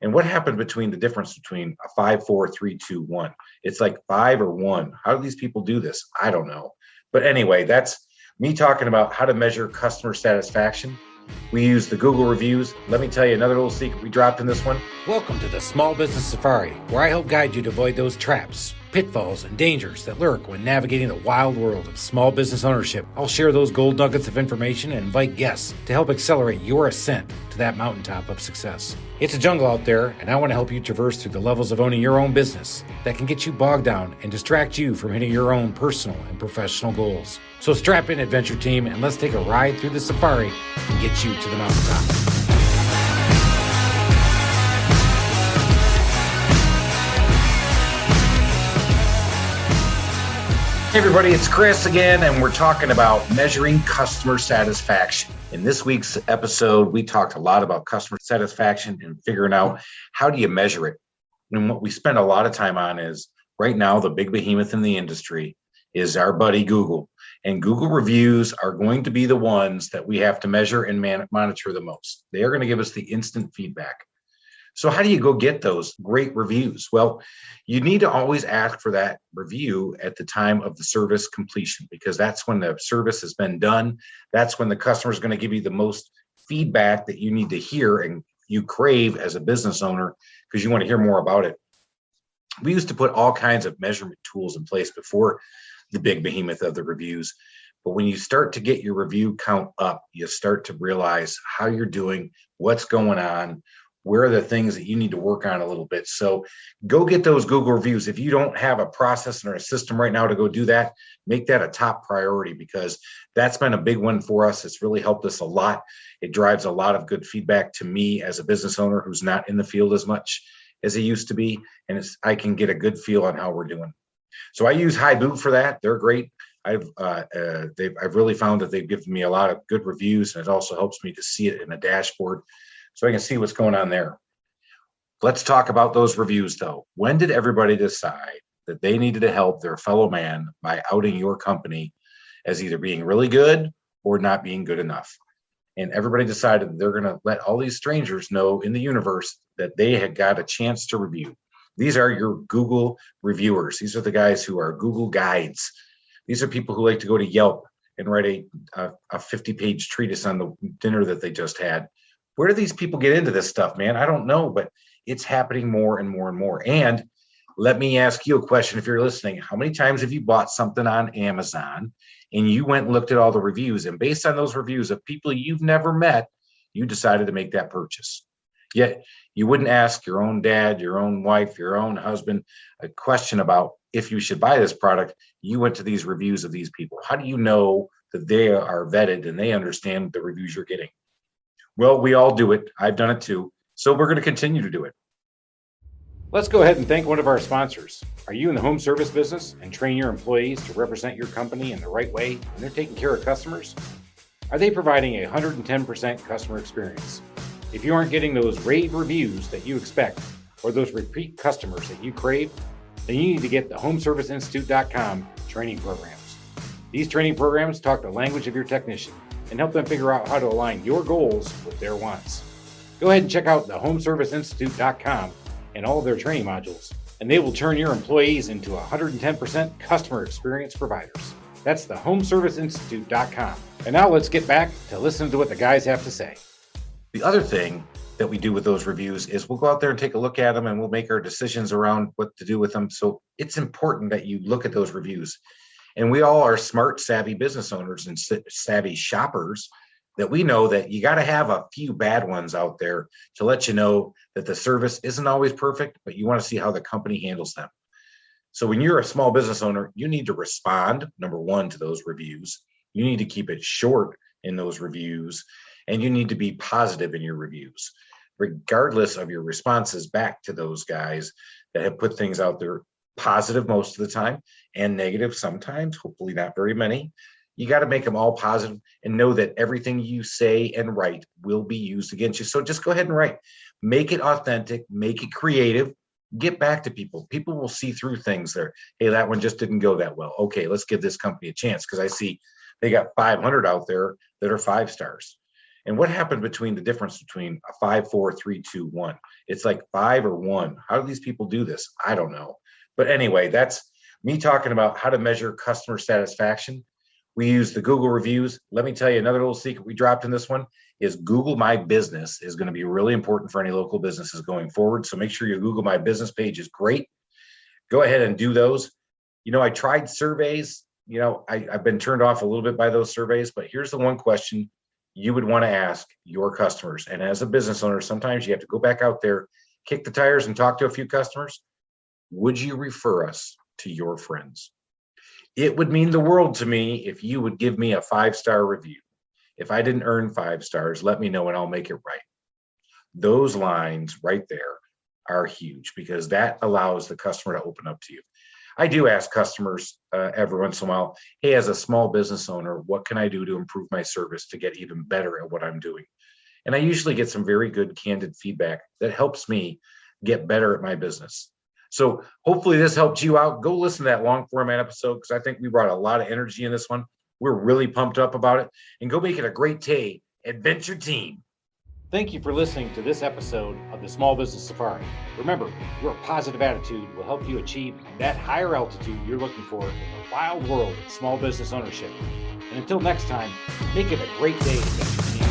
And what happened between the difference between a 5, 4, 3, 2, 1? It's like 5 or 1. How do these people do this? I don't know. But anyway, that's me talking about how to measure customer satisfaction. We use the Google reviews. Let me tell you another little secret we dropped in this one. Welcome to the Small Business Safari, where I help guide you to avoid those traps, pitfalls, and dangers that lurk when navigating the wild world of small business ownership. I'll share those gold nuggets of information and invite guests to help accelerate your ascent to that mountaintop of success. It's a jungle out there, and I want to help you traverse through the levels of owning your own business that can get you bogged down and distract you from hitting your own personal and professional goals. So strap in, adventure team, and let's take a ride through the safari and get you to the mountaintop. Hey everybody, it's Chris again, and we're talking about measuring customer satisfaction. In this week's episode, we talked a lot about customer satisfaction and figuring out how do you measure it. And what we spend a lot of time on is right now, the big behemoth in the industry is our buddy Google. And Google reviews are going to be the ones that we have to measure and monitor the most. They are going to give us the instant feedback. So how do you go get those great reviews? Well, you need to always ask for that review at the time of the service completion, because that's when the service has been done. That's when the customer is going to give you the most feedback that you need to hear and you crave as a business owner, because you want to hear more about it. We used to put all kinds of measurement tools in place before the big behemoth of the reviews. But when you start to get your review count up, you start to realize how you're doing, what's going on, where are the things that you need to work on a little bit. So go get those Google reviews. If you don't have a process or a system right now to go do that, make that a top priority, because that's been a big one for us. It's really helped us a lot. It drives a lot of good feedback to me as a business owner who's not in the field as much as he used to be. And I can get a good feel on how we're doing. So I use HiBoot for that. They're great. I've really found that they've given me a lot of good reviews, and it also helps me to see it in a dashboard, so I can see what's going on there. Let's talk about those reviews though. When did everybody decide that they needed to help their fellow man by outing your company as either being really good or not being good enough? And everybody decided that they're going to let all these strangers know in the universe that they had got a chance to review. These are your Google reviewers. These are the guys who are Google guides. These are people who like to go to Yelp and write a 50-page treatise on the dinner that they just had. Where do these people get into this stuff, man? I don't know, but it's happening more and more and more. And let me ask you a question if you're listening. How many times have you bought something on Amazon and you went and looked at all the reviews, and based on those reviews of people you've never met, you decided to make that purchase? Yet you wouldn't ask your own dad, your own wife, your own husband a question about if you should buy this product. You went to these reviews of these people. How do you know that they are vetted and they understand the reviews you're getting? Well, we all do it. I've done it too. So we're going to continue to do it. Let's go ahead and thank one of our sponsors. Are you in the home service business and train your employees to represent your company in the right way when they're taking care of customers? Are they providing a 110% customer experience? If you aren't getting those rave reviews that you expect or those repeat customers that you crave, then you need to get the HomeServiceInstitute.com training programs. These training programs talk the language of your technician and help them figure out how to align your goals with their wants. Go ahead and check out the HomeServiceInstitute.com and all of their training modules, and they will turn your employees into 110% customer experience providers. That's the HomeServiceInstitute.com. And now let's get back to listening to what the guys have to say. The other thing that we do with those reviews is we'll go out there and take a look at them, and we'll make our decisions around what to do with them. So it's important that you look at those reviews. And we all are smart, savvy business owners and savvy shoppers, that we know that you got to have a few bad ones out there to let you know that the service isn't always perfect, but you want to see how the company handles them. So when you're a small business owner, you need to respond, number one, to those reviews. You need to keep it short in those reviews, and you need to be positive in your reviews, regardless of your responses back to those guys that have put things out there. Positive most of the time and negative sometimes, hopefully not very many. You got to make them all positive and know that everything you say and write will be used against you. So just go ahead and write. Make it authentic, make it creative, get back to people. People will see through things there. Hey, that one just didn't go that well. Okay, let's give this company a chance, because I see they got 500 out there that are 5 stars. And what happened between the difference between a 5, 4, 3, 2, 1? It's like 5 or 1. How do these people do this? I don't know. But anyway, that's me talking about how to measure customer satisfaction. We use the Google reviews. Let me tell you another little secret we dropped in this one is Google My Business is going to be really important for any local businesses going forward. So make sure your Google My Business page is great. Go ahead and do those. I tried surveys. I've been turned off a little bit by those surveys, but here's the one question you would want to ask your customers. And as a business owner, sometimes you have to go back out there, kick the tires and talk to a few customers. Would you refer us to your friends? It would mean the world to me if you would give me a 5-star review. If I didn't earn 5 stars, let me know and I'll make it right. Those lines right there are huge because that allows the customer to open up to you. I do ask customers every once in a while, hey, as a small business owner, what can I do to improve my service to get even better at what I'm doing? And I usually get some very good, candid feedback that helps me get better at my business. So hopefully this helped you out. Go listen to that long format episode because I think we brought a lot of energy in this one. We're really pumped up about it. And go make it a great day. Adventure Team. Thank you for listening to this episode of the Small Business Safari. Remember, your positive attitude will help you achieve that higher altitude you're looking for in the wild world of small business ownership. And until next time, make it a great day, Adventure Team.